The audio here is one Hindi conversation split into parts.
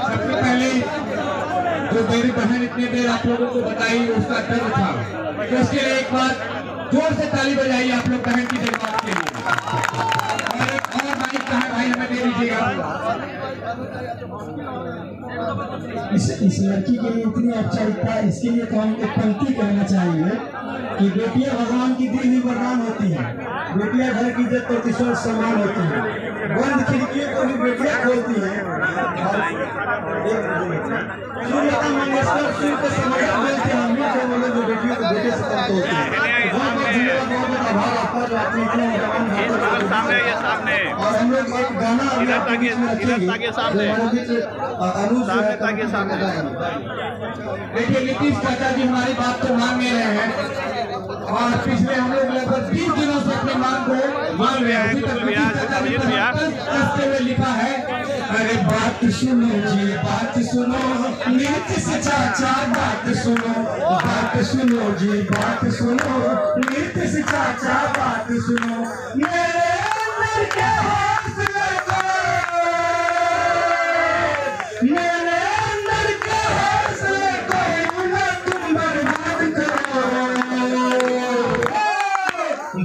सबसे पहले जो मेरी बहन इतनी देर आप लोगों को बताई उसका दर्द था, तो उसके लिए एक बार जोर से ताली बजाइए आप लोग बहन की देखभाल के लिए। और एक और माइक कहाँ भाई हमें दे दीजिएगा। इस लड़की के लिए इतनी अच्छा इच्छा, इसके लिए तो हम एक पंक्ति कहना चाहेंगे कि बेटियां भगवान की दी हुई वरदान होती हैं, बेटियां घर की इज्जत प्रतिष्ठा सम्मान होती हैं, बंद खिड़कियों को भी बेटियां खोलती हैं। लता मंगेशकर सुर के समर्थक बोलते हैं, हम भी जो बोले जो बेटियों को बेटे से कम होती है। बहुत बहुत आभार आपका जो आपने इतना सामने और हम लोग एक गाना अभी आपके बीच में रखेंगे। देखिए नीतीश चाचा जी हमारी बात को मान नहीं रहे हैं और पिछले हम लोग लगभग 20 दिनों से अपनी मांग को मान रहे हैं। लिखा है, अरे बात सुनो जी बात सुनो, नीतीश चाचा बात सुनो, बात सुनो जी बात सुनो, नीतीश चाचा बात सुनो, मेरे अंदर के हौसले को, मेरे अंदर के हौसले को तुम बर्बाद करो।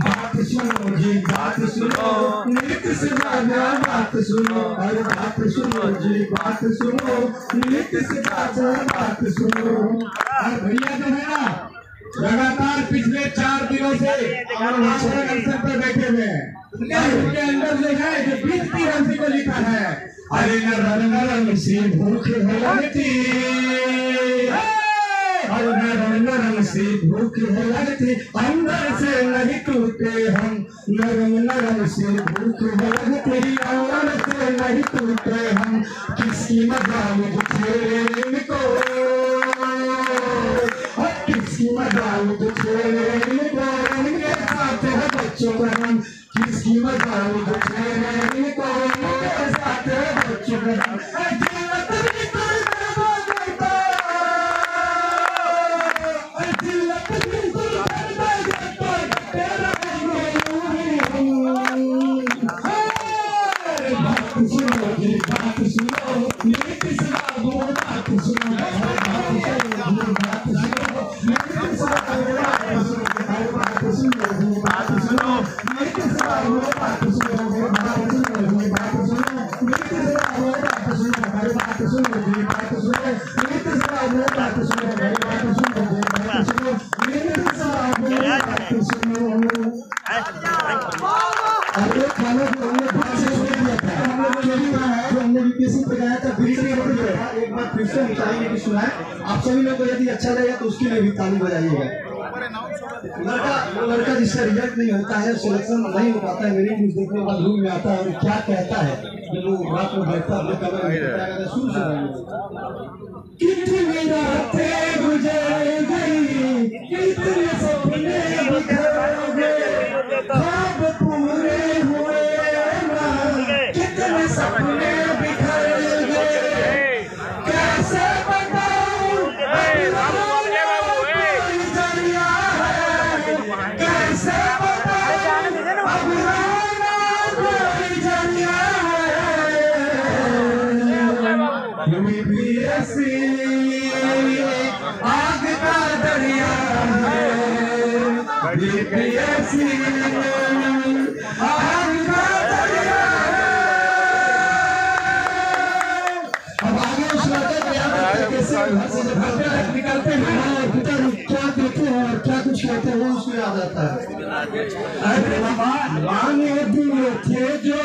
बात सुनो जी बात सुनो, नीतीश राजा बात सुनो, अरे बात सुनो जी बात सुनो, नीतीश राजा बात सुनो। और भैया जो है ना लगातार पिछले 4 दिनों से अवसर पर बैठे हुए हैं, उनके अंदर जो है जो 20 रंसी को लिखा है, अरे नरम नरम सी भूख है लगती, अरे नरम नरम सी भूख है लगती, अंदर से नहीं टूटे हम, नरम नरम सी भूख है लगती, अंदर से नहीं टूटे हम, किसकी मजाल छेड़े इनको, किसकी मजाल छेड़े इनको, इनके साथ है बच्चों का हम, किसकी मजाल छेड़े इनको, इनके साथ है बच्चों का हम। आप सभी लोग को यदि अच्छा लगे तो उसके लिए भी ताली बजाइएगा। लड़का जिसका रिजल्ट नहीं होता है, सिलेक्शन नहीं हो पाता है, मेरी न्यूज देखने के बाद रूम में आता है और क्या कहता है, लोग रात में बैठता है शुरू से कितनी रातें गुजर गई, कितने सपने बिखर गए, ख्वाब पूरे हुए ना, कितने सपने बिखर गए, कैसे बताऊं जरिया है, कैसे बताऊं अब रोना कोई जरिया है, भी ऐसी बीपीएससी आग का दरिया है। अब आगे उस लड़के को याद रखते कैसे घर से जब घर पे निकलते हैं पिता क्या देते हैं और क्या कुछ कहते हैं वो उसको याद आता है। अरे मांगे दिए थे जो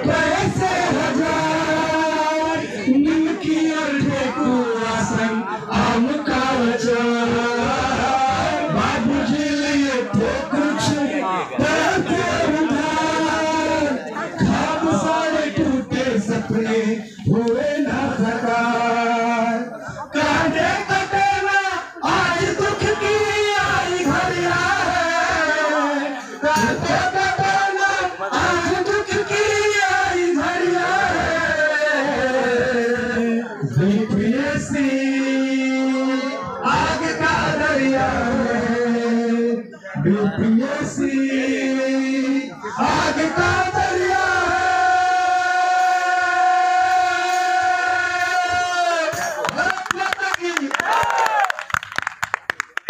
पैसे हजार निमकी और ठेकुआ संग आम का अचार बाबूजी लिए थे कुछ पैसे उधार खाब सारे टूटे सपने हुए ना साकार कांधे कटेला आज दुख की आई घड़िया है कांधे कटेला आज दुख की आई घड़िया है। बीपीएससी आग का दरिया है। बीपीएससी आग का दरिया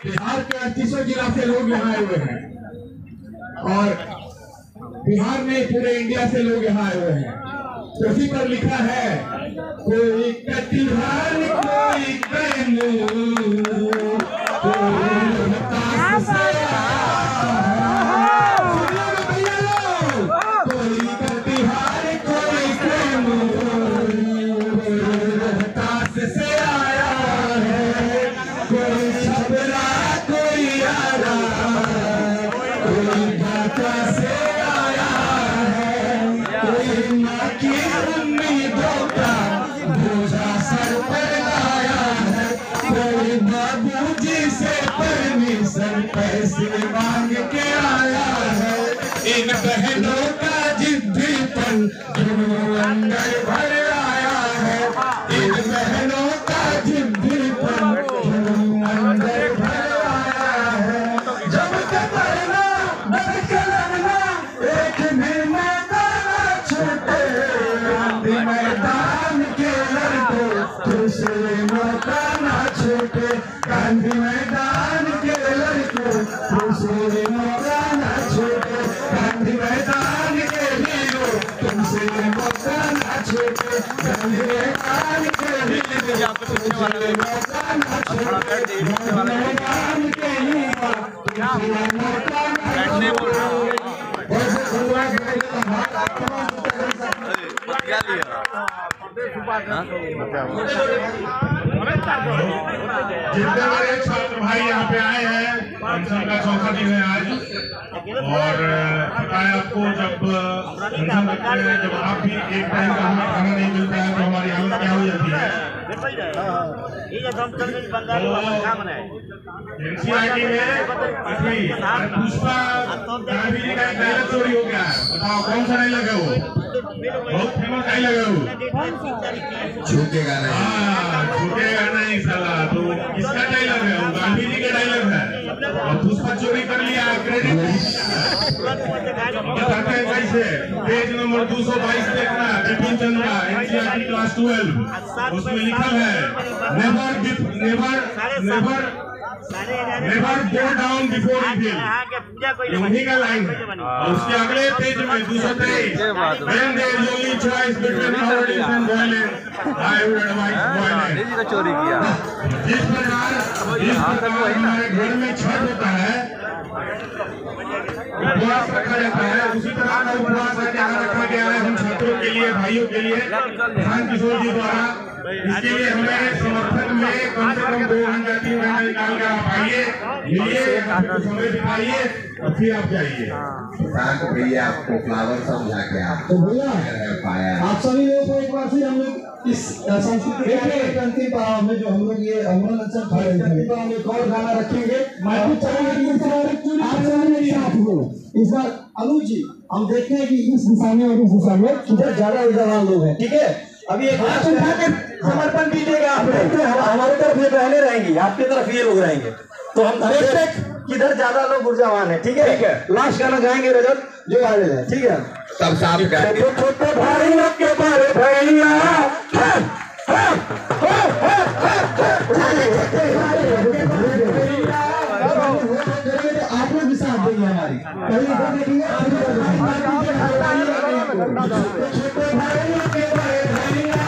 बिहार के 38 जिला से लोग यहाँ आए हुए हैं और बिहार में पूरे इंडिया से लोग यहाँ आए हुए हैं। तो उसी पर लिखा है कोई कटिहार कोई कैमूर कोई रोहतास से कोई कटिहार कोई कैमूर रोहतास से आया है कोई छबरा कोई आरा कोई ढाका से आया है कोई माँ की उम्मीदों का बोझा सर पर लाया है कोई बाबूजी से परमिशन पैसे मांग के आया है। इन बहनों का जिद्दीपन अंदर भर आया है। इन बहनों का जिद्दीपन अंदर भर आया है। जब कतरना डर के लगना एक भी मैदान छूटे मैदान के लड़कों दूसरे मौका ना छूटे गांधी मैदान के लड़कों दूसरे मौका ना छूटे गांधी मैदान के हीरो तुमसे मौका ना छूटे गांधी मैदान के हीरो तुमसे मौका ना छूटे गांधी मैदान के हीरो तुमसे मौका ना जितने बड़े छात्र भाई यहाँ पे आए हैं अनशन का चौथा दिन है आज और पता है आपको जब अनशन रखते हैं जब आप भी एक टाइम का हमें खाना नहीं मिलता है तो हमारी हालत क्या हो जाती है। एनसीईआरटी में पुष्पा गांधी जी का एक डायलॉग चोरी हो गया है। बताओ कौन सा डायलॉग है वो? बहुत फेमस डायलॉग है वो। झुकेगा नहीं। हाँ झुकेगा नहीं साला। तो किसका डायलॉग है? वो गांधी जी का डायलॉग है और पुष्पा चोरी कर लिया क्रेडिट। बताते हैं कैसे? पेज नंबर 222 देखना बिपिन चंद्रा एनसीईआरटी क्लास 12 उसमें लिखा है never go down before evil. ये वही का लाइन है और उसके अगले पेज में 223 when there is only choice between cowardice and violence I would advise violence। चोरी किया। जिस प्रकार हमारे घर में छठ होता है उपवास रखा जाता है उसी तरह का उपवास यहाँ रखा गया है हम छात्रों के लिए भाइयों के लिए प्रधान किशोर जी द्वारा। इसके लिए हमें समर्थन में कम से कम 2 घंटा 3 घंटा निकाल कर आप आइए मिलिए समय दिखाइए और फिर आप जाइए। शांत भैया आपको फ्लावर समझा के आप तो भैया पाया आप सभी लोगों को एक बार से हम लोग इस सांस्कृतिक अंतिम पड़ाव में जो हम लोग ये अमृत अच्छा खड़े हैं हम एक और गाना रखेंगे। मैं भी चाहूंगा कि इस बार आप सभी मेरे साथ हो। इस बार अनुज जी हम देखते हैं कि इस दिशा में और इस दिशा में किधर ज्यादा उजाला लोग हैं। ठीक है अभी एक हाथ उठा के समर्पण दीजिएगा आप हमारे तरफ ये पहले रहेंगी आपकी तरफ ये लोग रहेंगे तो हम देखते हैं किधर ज्यादा लोग ऊर्जावान है। ठीक है लास्ट गाना गाएंगे रजत जो आ रहे हैं। ठीक है सब साफ कर छोटे भाई लोग के बारे भैया आप लोग पहली दो बेटियां छोटे भाइयों के बड़े भैया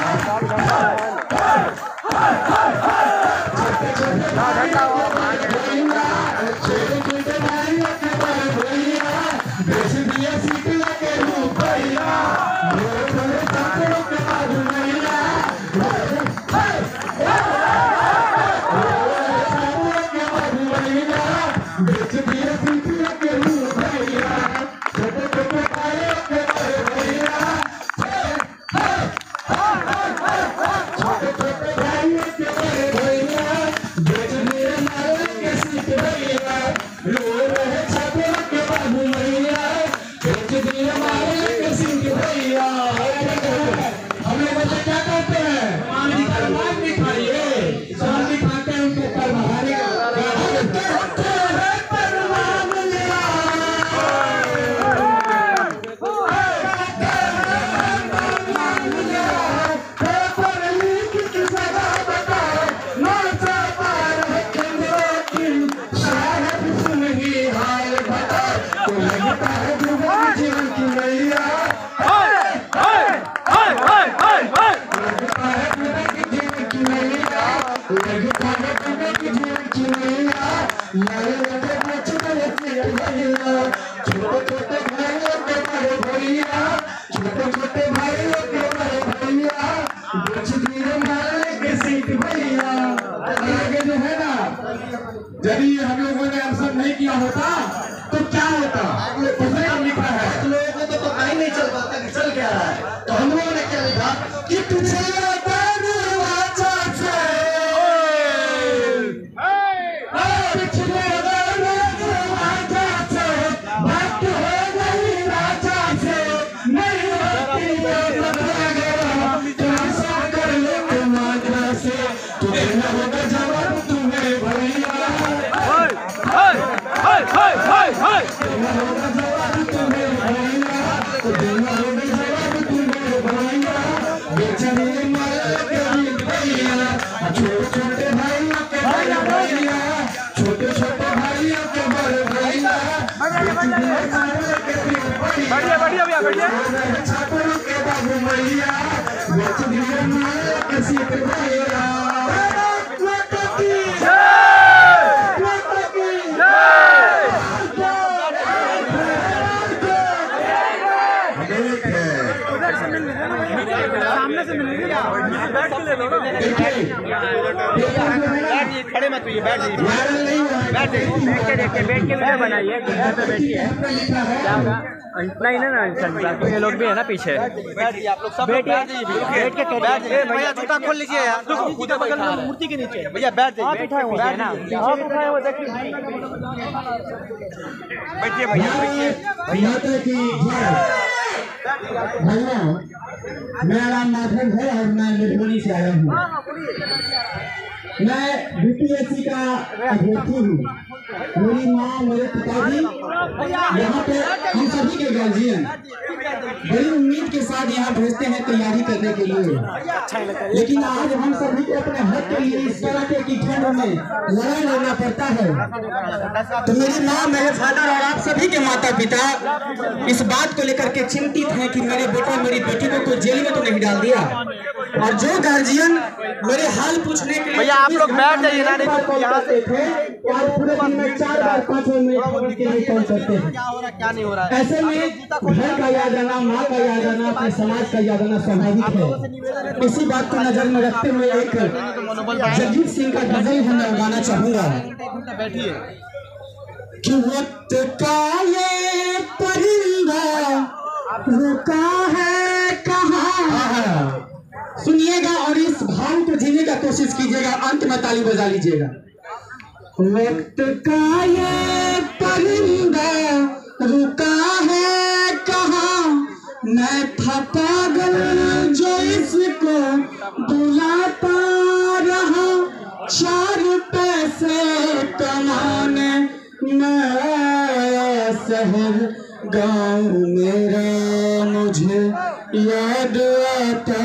यदि हम लोगों ने आंसर नहीं किया होता तो क्या होता? दूसरे को लिखा है तो लोगों को तो पता ही नहीं चल पाता कि चल क्या रहा है। तो हम लोगों ने क्या लिखा कि तुझे बढ़िया सामने से मिल बैठ के ले लो ना, खड़े मत हुई, बैठ के वीडियो बनाइए, घर पे बैठिए, क्या होगा इतना ही ना, ये लोग भी है ना पीछे, आप लोग सब बैठ के भैया जूता खोल लीजिए यार, बगल में मूर्ति के नीचे भैया बैठ जाइए, बैठिए भैया भैया मेरा नाम माधव है और मैं निर्मली से आया हूँ। मैं बीपीएससी का अभ्यर्थी हूँ। मेरी माँ, मेरे पिताजी यहाँ पे हम सभी के गार्जियन बड़ी उम्मीद के साथ यहाँ भेजते हैं तैयारी करने के लिए, लेकिन आज हम सभी को अपने हक के लिए इस तरह की ठंड में लड़ाई लड़ना पड़ता है। तो मेरी माँ, मेरे फादर और आप सभी के माता पिता इस बात को लेकर के चिंतित हैं कि मेरे बेटा मेरी बेटी को कोई जेल में तो नहीं डाल दिया। और जो गार्जियन मेरे हाल पूछने के लिए, आप लोग बैठ जाइए ना, नहीं यहाँ से पूरे दिन में 4 बार 5 मिनट के लिए कॉल करते हैं। क्या हो रहा क्या नहीं हो रहा है, ऐसे में घर का याद आना, माँ का याद आना, अपने समाज का याद आना स्वाभाविक है। इसी बात को नजर में रखते हुए एक जगजीत सिंह का गजल मैं गाना चाहूंगा। बैठिए कि वक्त का ये परिंदा रुका है कहाँ, सुनिएगा और इस भाव को जीने का कोशिश कीजिएगा, अंत में ताली बजा लीजिएगा। वक्त का ये परिंदा रुका है कहाँ, मैं था पागल जो इसको बुलाता रहा, 4 पैसे कमाने मैं शहर गाँव मेरा मुझे याद आता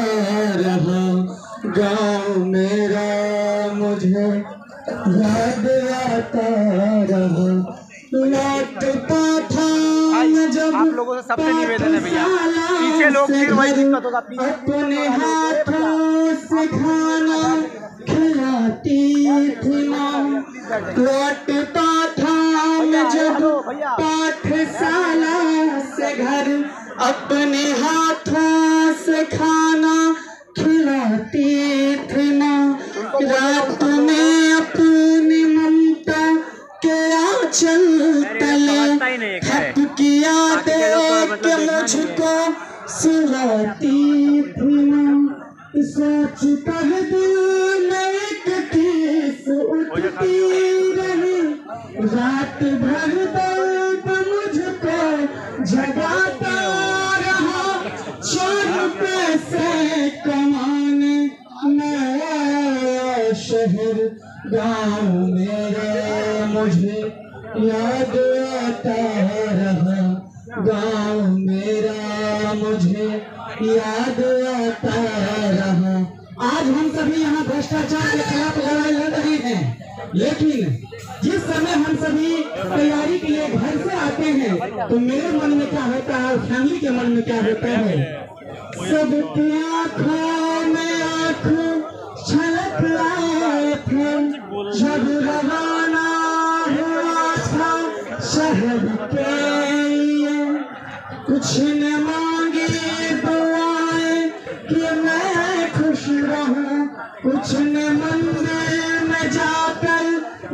रहा, गाँव मेरा मुझे याद आता रहा, लौटता था मैं जब आप लोगों से सबसे निवेदन है भैया, पीछे लोग फिर वही दिक्कत होगा। अपने हाथों से खाना खिलाती थी माँ। लौटता था मैं जब पाठशाला से घर, अपने हाथों से खाना खिलाती थी माँ। रात में अपनी ममता के आंचल तले हक किया दे के मुझको सुलाती थी माँ। सोच कर दिल में एक टीस उठती रही, रात भर दर्द मुझको जगाता रहा। 4 पैसे कमाने नया शहर गाँव मेरे मुझे याद आता रहा। गाँव मेरा मुझे याद आता रहा। आज हम सभी यहाँ भ्रष्टाचार के खिलाफ लड़ाई लड़ रहे हैं, लेकिन जिस समय हम सभी तैयारी के लिए घर से आते हैं तो मेरे मन में क्या होता है, फैमिली के मन में क्या होता है। सबकी आँखों में आँख छलक लाए थे जब रवाना हुआ था शहर के लिए। कुछ न मांगी दुआएं कि मैं खुश रहूं, कुछ न मंदिर में जाकर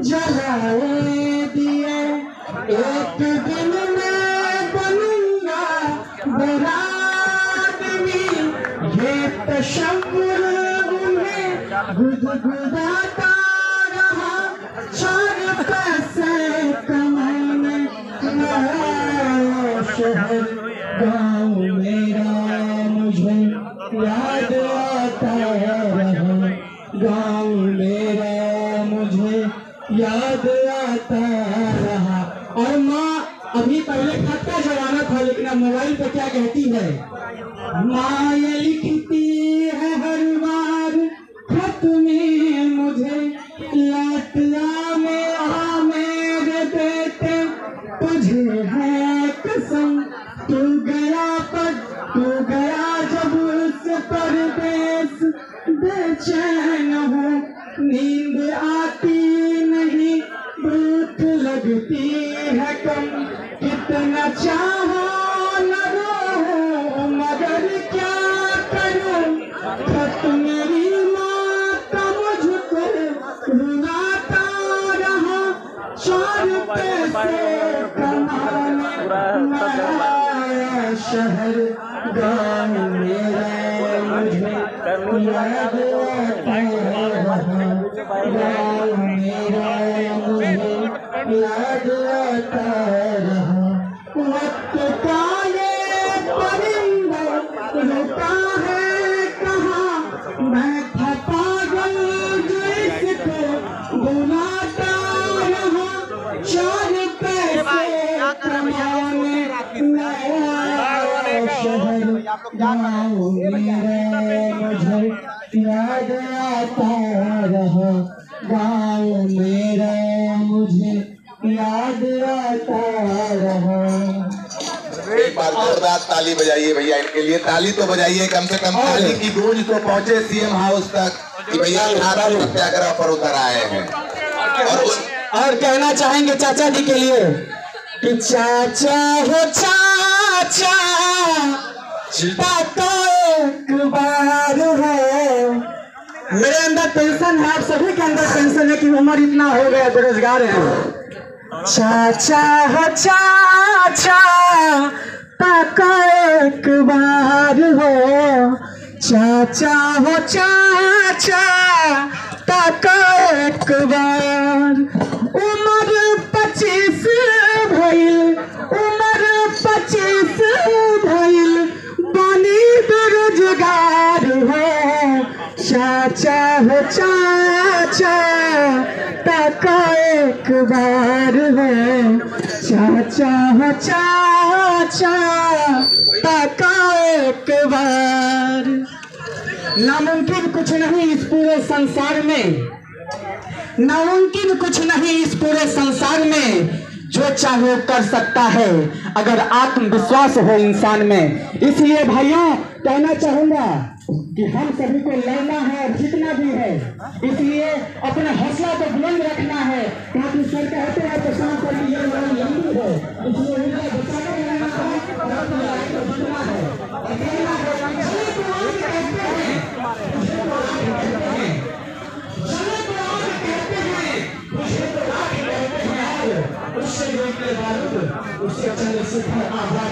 जलाए दिए। एक दिन मैं बनूंगा बड़ा आदमी, ये तशव्वुर उन्हें गुदगुदाता रहा। 4 पैसे कमाने नया शहर गाँव मेरा मुझे याद आता रहा। गाँव मेरा मुझे याद आता रहा। और माँ अभी पहले खत का जमाना था, लेकिन अब मोबाइल पे क्या कहती है। माँ ये लिखती है हर बार खत में मुझे, लाटला में मेरे बेटे तुझे है कसम। तू गया जब उस परदेस, बेचैन हो नींद आती नहीं, भूख लगती है कम। कितना चाहो न रो मगर क्या करूं, खत मेरी माँ का मुझको रुलाता रहा। 4 पैसे कमाने नया शहर गाँव मेरा मुझे याद आता रहा। गाँव मेरा मुझे याद आता रहा। वक्त का ये परिंदा रुका है कहाँ, मैं था पागल जो इसको बुलाता रहा। 4 पैसे कमाने नया शहर गाँव मेरा मुझे याद आता रहा। गाँव मेरा मुझे याद आता रहा। एक बार जोरदार ताली बजाइए भैया इनके लिए। ताली तो बजाइए, कम से कम ताली की गूंज तो पहुंचे सीएम हाउस तक कि भैया 18 सत्याग्रह पर उतर आए हैं। और कहना चाहेंगे चाचा जी के लिए कि चाचा हो चाचा, तो एक बार है। मेरे अंदर टेंशन है, आप सभी के अंदर टेंशन है कि उम्र इतना हो गया, बेरोजगार है। चाचा हो चाचा, तो एक बार हो। चाचा हो चाचा, तो एक बार। उम्र 25 भइल, उम्र 25 भइल, बनी बेरोजगार हो। चाचा हो चाचा, तो एक बार हो। चाचा हो चाचा, तो एक बार। नामुमकिन कुछ नहीं इस पूरे संसार में, नामुमकिन कुछ नहीं इस पूरे संसार में, जो चाहे कर सकता है अगर आत्मविश्वास हो इंसान में। इसलिए भाइयों कहना चाहूंगा कि हम सभी को लड़ना है और जीतना भी है, इसलिए अपने हौसला को बुलंद रखना है। क्योंकि सर कहते हैं तो शाम पर ये लड़ाई लंबी है, इसलिए उनका बचाना रहना है और अपनी लड़ाई को जीतना है। उससे रोकने वालों उससे चंद्र शेखर आजाद